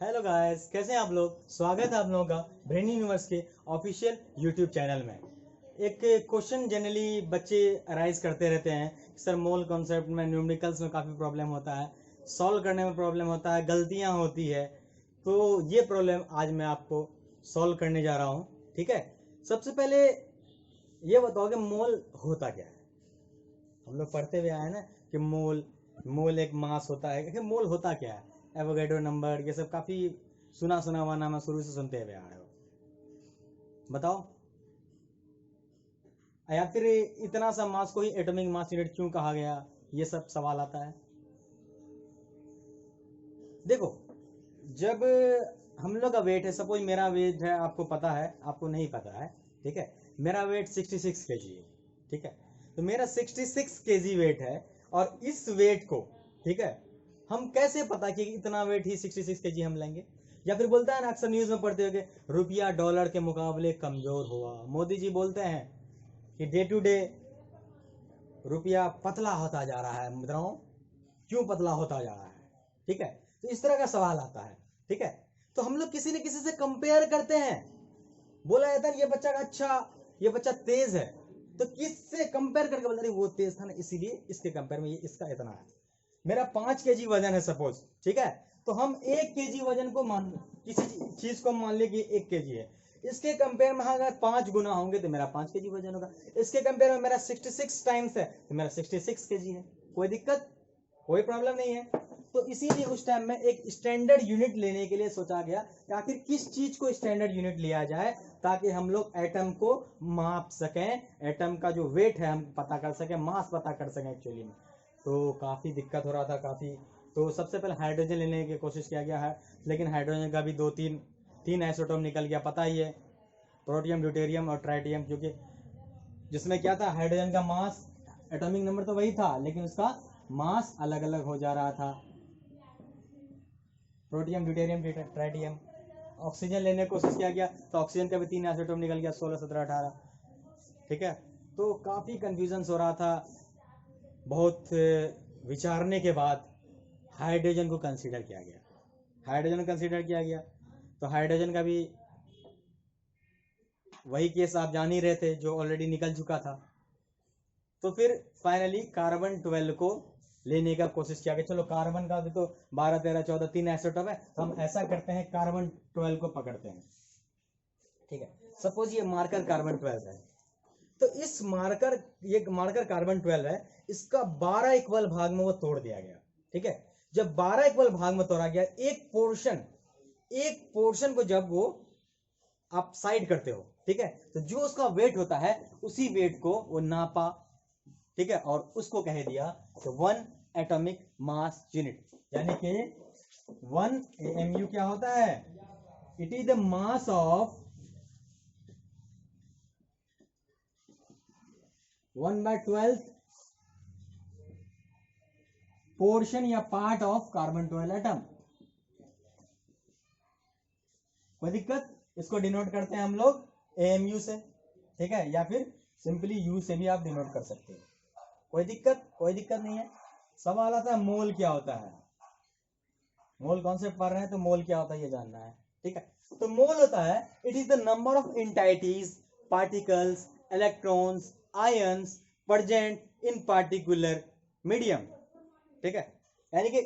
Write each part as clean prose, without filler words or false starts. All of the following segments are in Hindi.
हेलो गाइस, कैसे हैं आप लोग। स्वागत है आप लोगों का ब्रेन यूनिवर्स के ऑफिशियल यूट्यूब चैनल में। एक क्वेश्चन जनरली बच्चे अराइज करते रहते हैं, सर मोल कॉन्सेप्ट में न्यूमेरिकल्स में काफ़ी प्रॉब्लम होता है, सॉल्व करने में प्रॉब्लम होता है, गलतियां होती है। तो ये प्रॉब्लम आज मैं आपको सॉल्व करने जा रहा हूँ। ठीक है, सबसे पहले ये बताओ कि मोल होता क्या है। हम लोग पढ़ते हुए आए ना कि मोल मोल एक मास होता है। कि मोल होता क्या है, एवोगैड्रो नंबर, ये सब काफ़ी सुना सुना हुआ नाम है, शुरू से सुनते हुए आ रहे हो। बताओ, या फिर इतना सा मास को ही एटॉमिक मास यूनिट क्यों कहा गया, ये सब सवाल आता है। देखो, जब हम लोग का वेट है, सपोज मेरा वेट है, आपको पता है, आपको नहीं पता है, ठीक है। मेरा वेट 66 केजी है, ठीक है। तो मेरा 66 केजी वेट है, और इस वेट को, ठीक है, हम कैसे पता कि इतना वेट ही 66 केजी हम लेंगे। या फिर बोलता है ना, अक्सर न्यूज में पढ़ते हो, रुपया डॉलर के मुकाबले कमजोर हुआ। मोदी जी बोलते हैं कि डे टू डे रुपया पतला होता जा रहा है। मित्रों, क्यों पतला होता जा रहा है, ठीक है। तो इस तरह का सवाल आता है, ठीक है। तो हम लोग किसी न किसी से कंपेयर करते हैं। बोला जाता है ये बच्चा अच्छा, ये बच्चा तेज है, तो किससे कंपेयर करके बोलते वो तेज था ना, इसीलिए इसके कंपेयर में ये इसका इतना है। मेरा 5 केजी वजन है सपोज, ठीक है। तो हम 1 केजी वजन को मान, किसी चीज को मान ले कि 1 केजी है, इसके कंपेयर में अगर 5 गुना होंगे तो मेरा 5 केजी वजन होगा। इसके कंपेयर में मेरा 66 टाइम्स है तो मेरा 66 केजी है। कोई दिक्कत, कोई प्रॉब्लम नहीं है। तो इसीलिए उस टाइम में एक स्टैंडर्ड यूनिट लेने के लिए सोचा गया कि आखिर किस चीज को स्टैंडर्ड यूनिट लिया जाए, ताकि हम लोग एटम को माप सकें, एटम का जो वेट है हम पता कर सकें, मास पता कर सकें एक्चुअली में। तो काफ़ी दिक्कत हो रहा था, काफ़ी। तो सबसे पहले हाइड्रोजन लेने की कोशिश किया गया है, लेकिन हाइड्रोजन का भी दो तीन तीन आइसोटोप निकल गया, पता ही है। प्रोटियम, ड्यूटेरियम और ट्राइटियम, क्योंकि जिसमें क्या था, हाइड्रोजन का मास, एटॉमिक नंबर तो वही था, लेकिन उसका मास अलग अलग हो जा रहा था। Protium, deuterium, tritium. ऑक्सीजन लेने की कोशिश किया गया तो ऑक्सीजन का भी 3 आइसोटोप निकल गया, 16, 17, 18, ठीक है। तो काफ़ी कन्फ्यूजन हो रहा था। बहुत विचारने के बाद हाइड्रोजन को कंसीडर किया गया, हाइड्रोजन कंसीडर किया गया। तो हाइड्रोजन का भी वही केस आप जान ही रहे थे, जो ऑलरेडी निकल चुका था। तो फिर फाइनली कार्बन 12 को लेने का कोशिश किया गया। चलो, कार्बन का भी तो 12, 13, 14 तीन आइसोटोप है, तो हम ऐसा करते हैं, कार्बन 12 को पकड़ते हैं, ठीक है। सपोज ये मार्कर कार्बन 12 है, तो इस मार्कर, ये मार्कर कार्बन 12 है, इसका 12 इक्वल भाग में वो तोड़ दिया गया, ठीक है। जब 12 इक्वल भाग में तोड़ा गया, एक पोर्शन को जब वो आप साइड करते हो, ठीक है, तो जो उसका वेट होता है, उसी वेट को वो नापा, ठीक है, और उसको कह दिया तो 1 एटॉमिक मास यूनिट, यानी कि 1 AMU क्या होता है, it is the mass of 1/12 portion या पार्ट ऑफ कार्बन 12 एटम। कोई दिक्कत, इसको डिनोट करते हैं हम लोग AMU से, ठीक है, या फिर सिंपली यू से भी आप डिनोट कर सकते हो। कोई दिक्कत, कोई दिक्कत नहीं है। सवाल आता है मोल क्या होता है। मोल कॉन्सेप्ट पढ़ रहे हैं तो मोल क्या होता है ये जानना है, ठीक है। तो मोल होता है, it is the number of entities, particles, electrons, ions present in particular medium, ठीक है। यानी कि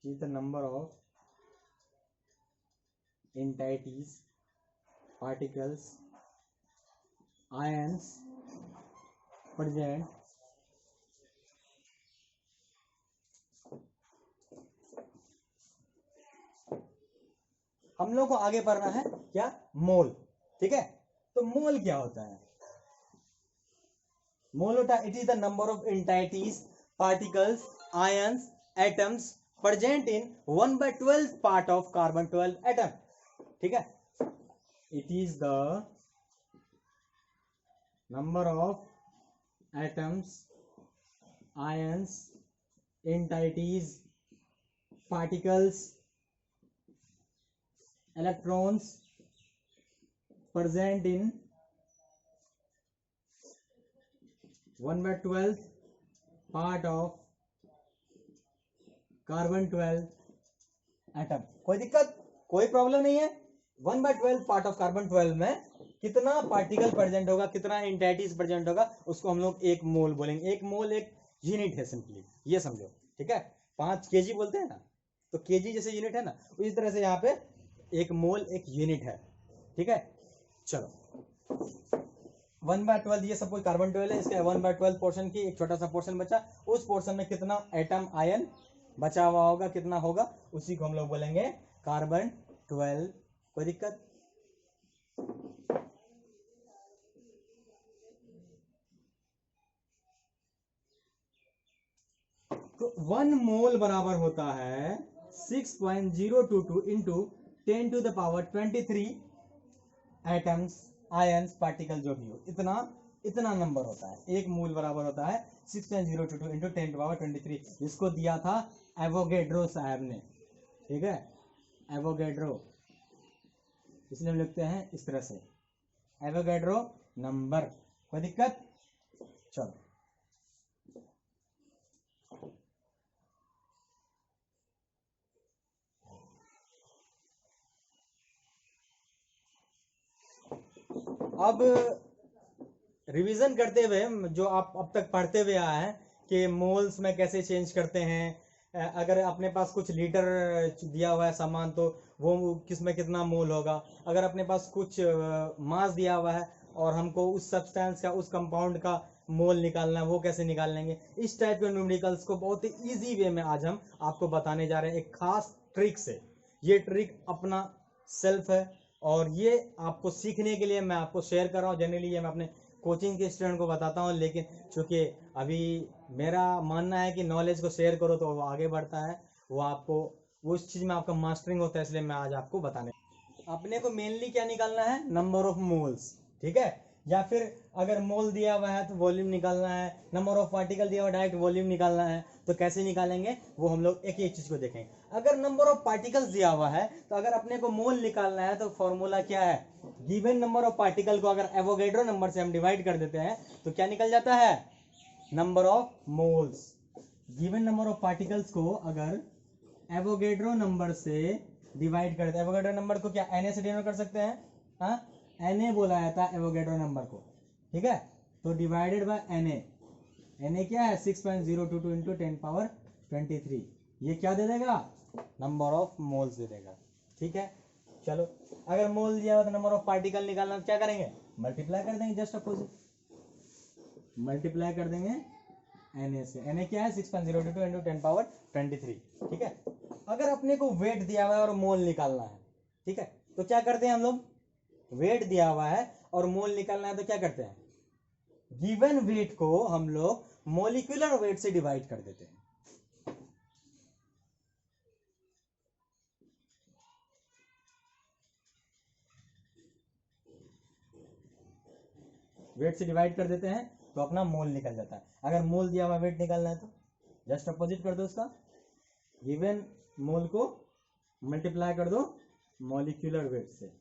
is the number of entities, particles, ions present हम लोग को आगे पढ़ना है क्या, मोल, ठीक है। तो मोल क्या होता है, मोल होता है, it is the number of entities, particles, ions, atoms present in 1/12 part of carbon 12 atom, ठीक है। It is the number of atoms, ions, entities, particles, electrons present in 1/12 part of carbon 12 atom. कोई दिक्कत, कोई प्रॉब्लम नहीं है। 1/12 पार्ट ऑफ कार्बन 12 में कितना पार्टिकल प्रेजेंट होगा, कितना एंटाइटीज प्रेजेंट होगा, उसको हम लोग एक मोल बोलेंगे। एक मोल एक यूनिट है, सिंपली ये समझो, ठीक है। 5 kg बोलते हैं ना, तो kg जैसे यूनिट है ना, इस तरह से यहाँ पे एक मोल एक यूनिट है, ठीक है। चलो 1/12 ये सब कोई कार्बन 12 है, इसके 1/12 पोर्शन की एक छोटा सा पोर्शन बचा, उस पोर्शन में कितना एटम आयन बचा हुआ होगा, कितना होगा, उसी को हम लोग बोलेंगे कार्बन 12। कोई दिक्कत? तो 1 मोल बराबर होता है 6.022 इंटू 10⁻23 एटम्स, आयंस, पार्टिकल जो भी हो, इतना नंबर होता है। एक मोल बराबर होता है 6.022 इंटू 10⁻23। इसको दिया था एवोगैड्रो साहब ने, ठीक है, एवोगैड्रो, इसलिए हम लिखते हैं इस तरह से एवोगैड्रो नंबर। कोई दिक्कत? चलो अब रिवीजन करते हुए जो आप अब तक पढ़ते हुए आए हैं कि मोल्स में कैसे चेंज करते हैं। अगर अपने पास कुछ लीटर दिया हुआ है सामान तो वो किस में कितना मोल होगा। अगर अपने पास कुछ मास दिया हुआ है और हमको उस सब्सटेंस का, उस कंपाउंड का मोल निकालना है, वो कैसे निकाल लेंगे। इस टाइप के न्यूमेरिकल्स को बहुत ही ईजी वे में आज हम आपको बताने जा रहे हैं, एक खास ट्रिक से। ये ट्रिक अपना सेल्फ है और ये आपको सीखने के लिए मैं आपको शेयर कर रहा हूँ। जनरली ये मैं अपने कोचिंग के स्टूडेंट को बताता हूँ, लेकिन चूंकि अभी मेरा मानना है कि नॉलेज को शेयर करो तो वो आगे बढ़ता है, वो आपको वो उस चीज़ में आपका मास्टरिंग होता है, इसलिए मैं आज आपको बताने। अपने को मेनली क्या निकालना है, नंबर ऑफ मोल्स, ठीक है। या फिर अगर मोल दिया हुआ है तो वॉल्यूम निकालना है, नंबर ऑफ पार्टिकल दिया हुआ डायरेक्ट वॉल्यूम निकालना है। तो कैसे निकालेंगे वो हम लोग एक एक चीज को देखेंगे। अगर नंबर ऑफ पार्टिकल्स दिया हुआ है तो अगर अपने को मोल निकालना है तो फॉर्मूला क्या है, गिवन नंबर ऑफ पार्टिकल को अगर एवोगैड्रो नंबर से हम डिवाइड कर देते हैं तो क्या निकल जाता है, number of moles. Given number of particles को अगर एवोगैड्रो नंबर से डिवाइड कर दे, एवोगैड्रो नंबर को क्या Na से डिनोट कर सकते हैं, हाँ, Na बोला जाता है एवोगैड्रो नंबर को, ठीक है। तो डिवाइडेड बाय Na क्या है 6.022 इंटू 10⁻23, ये क्या दे देगा, नंबर ऑफ मोल्स दे देगा, ठीक है। चलो अगर मोल दिया हुआ तो नंबर ऑफ पार्टिकल निकालना तो क्या करेंगे, मल्टीप्लाई कर देंगे, जस्ट अपोजिट, मल्टीप्लाई कर देंगे Na से। Na क्या है 6.022 इंटू 10⁻23, ठीक है। अगर अपने को वेट दिया हुआ है और मोल निकालना है, ठीक है, तो क्या करते हैं हम लोग, वेट दिया हुआ है और मोल निकालना है तो क्या करते हैं, गिवन वेट को हम लोग मॉलिक्यूलर वेट से डिवाइड कर देते हैं। वेट से डिवाइड कर देते हैं तो अपना मोल निकल जाता है। अगर मोल दिया हुआ वेट निकालना है तो जस्ट अपोजिट कर दो उसका, गिवन मोल को मल्टीप्लाई कर दो मॉलिक्यूलर वेट से।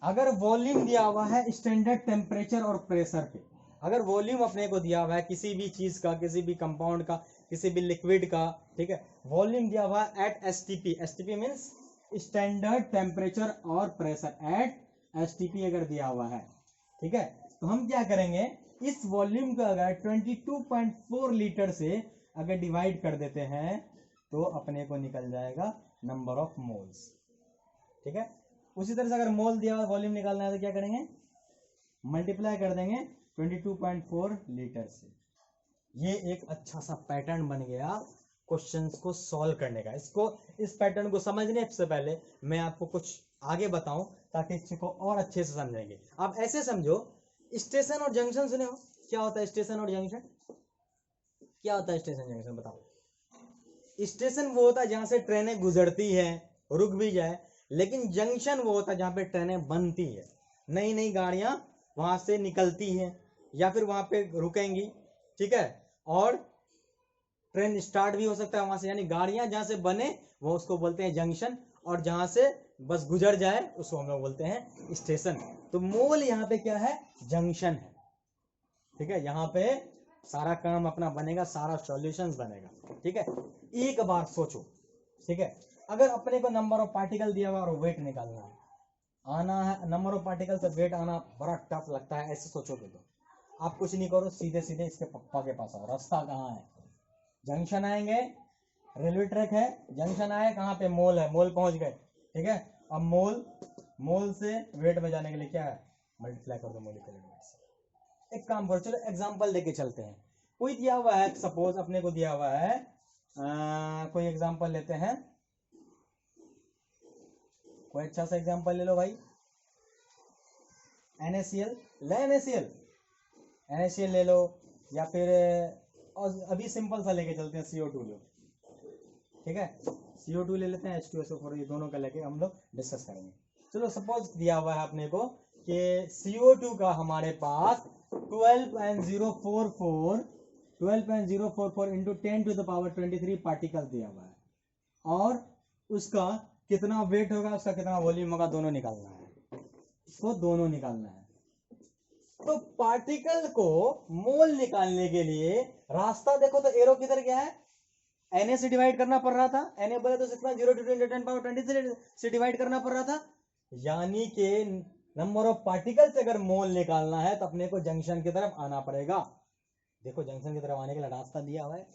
अगर वॉल्यूम दिया हुआ है स्टैंडर्ड टेम्परेचर और प्रेशर पे, अगर वॉल्यूम अपने को दिया हुआ है किसी भी चीज का, किसी भी कंपाउंड का, किसी भी लिक्विड का, ठीक है, वॉल्यूम दिया हुआ है at STP, STP means standard temperature और प्रेशर, एट एसटीपी अगर दिया हुआ है, ठीक है, तो हम क्या करेंगे, इस वॉल्यूम को अगर 22.4 लीटर से अगर डिवाइड कर देते हैं तो अपने को निकल जाएगा नंबर ऑफ मोल्स, ठीक है। उसी तरह से अगर मोल दिया हुआ वॉल्यूम निकालना है तो क्या करेंगे, मल्टीप्लाई कर देंगे 22.4 लीटर से। ये एक अच्छा सा पैटर्न बन गया क्वेश्चंस को सॉल्व करने का। इसको, इस पैटर्न को समझने से पहले मैं आपको कुछ आगे बताऊं ताकि इसको और अच्छे से समझेंगे। आप ऐसे समझो, स्टेशन और जंक्शन सुने हो, क्या होता है स्टेशन और जंक्शन, क्या होता है स्टेशन जंक्शन बताओ। स्टेशन वो होता है जहां से ट्रेनें गुजरती है, रुक भी जाए, लेकिन जंक्शन वो होता है जहां पे ट्रेनें बनती है, नई नई गाड़ियां वहां से निकलती हैं या फिर वहां पे रुकेंगी, ठीक है, और ट्रेन स्टार्ट भी हो सकता है वहां से। यानी गाड़ियां जहां से बने वो उसको बोलते हैं जंक्शन, और जहां से बस गुजर जाए उसको हम लोग बोलते हैं स्टेशन। तो मोल यहाँ पे क्या है, जंक्शन है, ठीक है। यहाँ पे सारा काम अपना बनेगा, सारा सॉल्यूशंस बनेगा, ठीक है। एक बार सोचो, ठीक है, अगर अपने को नंबर ऑफ पार्टिकल दिया हुआ और वेट निकालना है, आना है नंबर ऑफ पार्टिकल से वेट आना बड़ा टफ लगता है। ऐसे सोचोगे तो आप कुछ नहीं करो, सीधे सीधे इसके पप्पा के पास आओ। रास्ता कहाँ है, जंक्शन आएंगे, रेलवे ट्रैक है, जंक्शन आए, कहाँ पे मोल है, मोल पहुंच गए, ठीक है। अब मोल से वेट में जाने के लिए क्या है, मल्टीप्लाई कर दो मोलिकुलर वेट से। एक काम करो, चलो एग्जांपल लेके चलते हैं। कोई दिया हुआ है, सपोज अपने को दिया हुआ है, कोई एग्जांपल लेते हैं, कोई अच्छा सा एग्जांपल ले लो भाई। NaCl ले, NaCl ले लो, या फिर और अभी सिंपल सा लेके चलते हैं, CO2 लो, ठीक है। CO2 ले लेते हैं, H2SO4, ये दोनों का लेके हम लोग डिस्कस करेंगे। चलो सपोज दिया हुआ है अपने को कि CO2 का हमारे पास 12.044 इंटू 10⁻23 पार्टिकल दिया हुआ है, और उसका कितना वेट होगा, उसका कितना वॉल्यूम होगा, दोनों निकालना है, इसको दोनों निकालना है। तो पार्टिकल को मोल निकालने के लिए रास्ता देखो, तो एरो किधर गया है, Na से डिवाइड करना पड़ रहा था, Na बोले तो 6.02 से डिवाइड करना पड़ रहा था, यानी कि नंबर ऑफ पार्टिकल से अगर मोल निकालना है तो अपने को जंक्शन की तरफ आना पड़ेगा। देखो जंक्शन की तरफ आने के लिए रास्ता दिया हुआ है।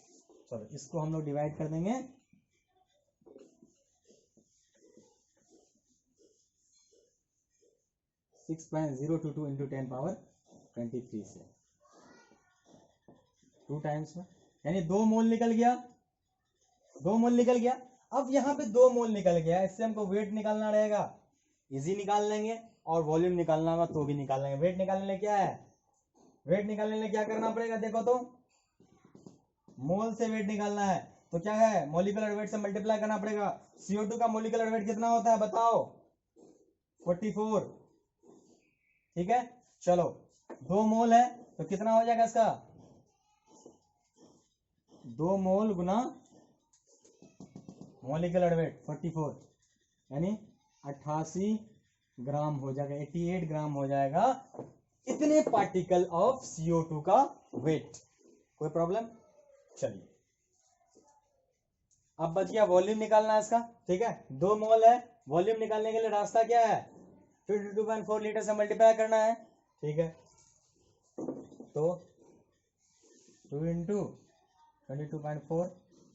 चलो इसको हम लोग डिवाइड कर देंगे 6.022 इंटू 10⁻23 से 2 टाइम्स में, यानी 2 मोल निकल गया, 2 मोल निकल गया। अब यहाँ पे 2 मोल निकल गया, इससे हमको वेट निकालना रहेगा, इजी निकाल लेंगे, और वॉल्यूम निकालना होगा तो भी निकाल लेंगे। वेट निकालने के लिए क्या है, वेट निकालने के लिए क्या करना पड़ेगा, देखो तो मोल से वेट निकालना है तो क्या है, मोलिकुलर वेट से मल्टीप्लाई करना पड़ेगा। CO2 का मोलिकुलर वेट कितना होता है बताओ, 44, ठीक है। चलो 2 मोल है तो कितना हो जाएगा इसका, 2 मोल गुना मोलिकुलर वेट 44, यानी 88 ग्राम हो जाएगा, 88 ग्राम हो जाएगा इतने पार्टिकल ऑफ CO2 का वेट। कोई प्रॉब्लम, चलिए अब बच गया वॉल्यूम निकालना है इसका, ठीक है। 2 मोल है, वॉल्यूम निकालने के लिए रास्ता क्या है, 52.4 लीटर से मल्टीप्लाई करना है, ठीक है। तो 2 इंटू 22.4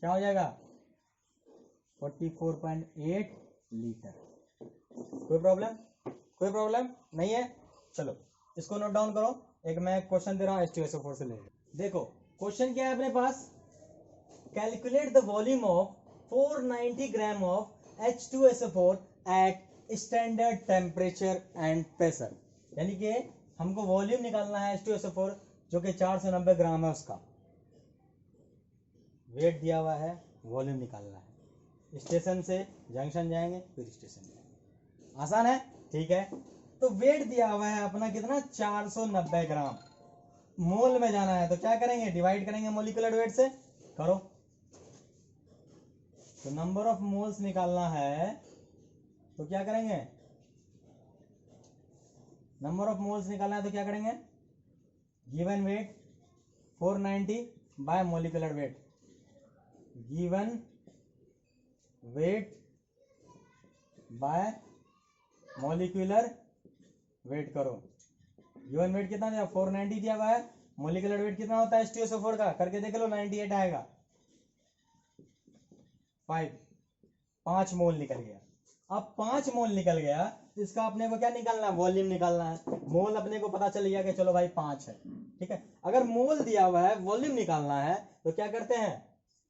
क्या हो जाएगा, 44.8 लीटर। कोई प्रॉब्लम, कोई प्रॉब्लम नहीं है। चलो इसको नोट डाउन करो, एक मैं क्वेश्चन दे रहा हूँ H2SO4 से लेकर। देखो क्वेश्चन क्या है अपने पास, calculate the volume of 490 gram of H2SO4 at standard temperature and pressure, यानी कि हमको वॉल्यूम निकालना है H2SO4 जो कि 490 ग्राम है, उसका वेट दिया हुआ है, वॉल्यूम निकालना है। स्टेशन से जंक्शन जाएंगे, फिर स्टेशन जाएंगे, आसान है, ठीक है। तो वेट दिया हुआ है अपना कितना, 490 ग्राम, मोल में जाना है तो क्या करेंगे, डिवाइड करेंगे मोलिकुलर वेट से, करो। तो नंबर ऑफ मोल्स निकालना है तो क्या करेंगे, नंबर ऑफ मोल्स निकालना है तो क्या करेंगे, given weight 490 bye molecular weight, given weight by molecular weight करो। गिवन वेट कितना दिया, 490 दिया हुआ है, मोलिकुलर वेट कितना होता है H2SO4 का, करके देख लो, 98 आएगा, 5 मोल निकल गया। अब 5 मोल निकल गया, इसका अपने को क्या निकालना है, वॉल्यूम निकालना है। मोल अपने को पता चल गया कि चलो भाई 5 है, ठीक है। अगर मोल दिया हुआ है, वॉल्यूम निकालना है तो क्या करते हैं,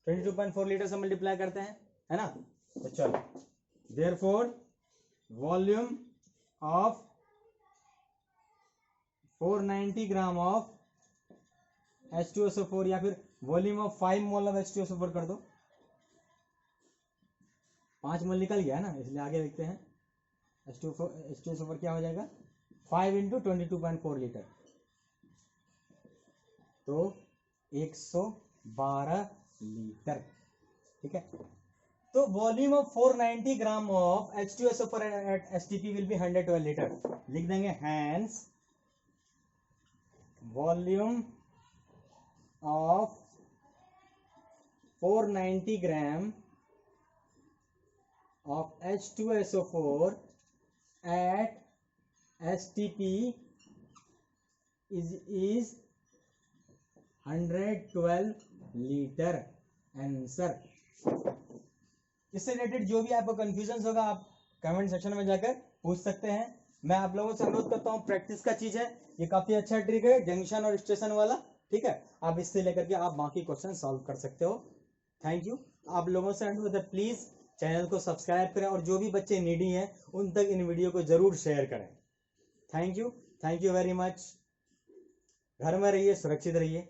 22.4 लीटर से मल्टीप्लाई करते हैं, है ना। तो चलो therefore volume of 490 gram of H2SO4, या फिर volume of 5 mole of H2SO4 कर दो, 5 मोल निकल गया है ना, इसलिए आगे लिखते हैं H2SO4 क्या हो जाएगा, 5 इंटू 22.4 लीटर, तो 112 लीटर, ठीक है। तो volume of 490 gram of H2SO4 at STP will be 112 litre. लिख देंगे hence volume of 490 gram of H2SO4 at STP is 112 litre answer. इससे रिलेटेड जो भी आपको कंफ्यूजन होगा आप कमेंट सेक्शन में जाकर पूछ सकते हैं। मैं आप लोगों से अनुरोध करता हूँ, प्रैक्टिस का चीज है, ये काफी अच्छा ट्रिक है जंक्शन और स्टेशन वाला, ठीक है। आप इससे लेकर के आप बाकी क्वेश्चन सॉल्व कर सकते हो। Thank you. आप लोगों से अनुरोध है, प्लीज चैनल को सब्सक्राइब करें और जो भी बच्चे नीडी हैं उन तक इन वीडियो को जरूर शेयर करें। Thank you very much. घर में रहिए, सुरक्षित रहिए।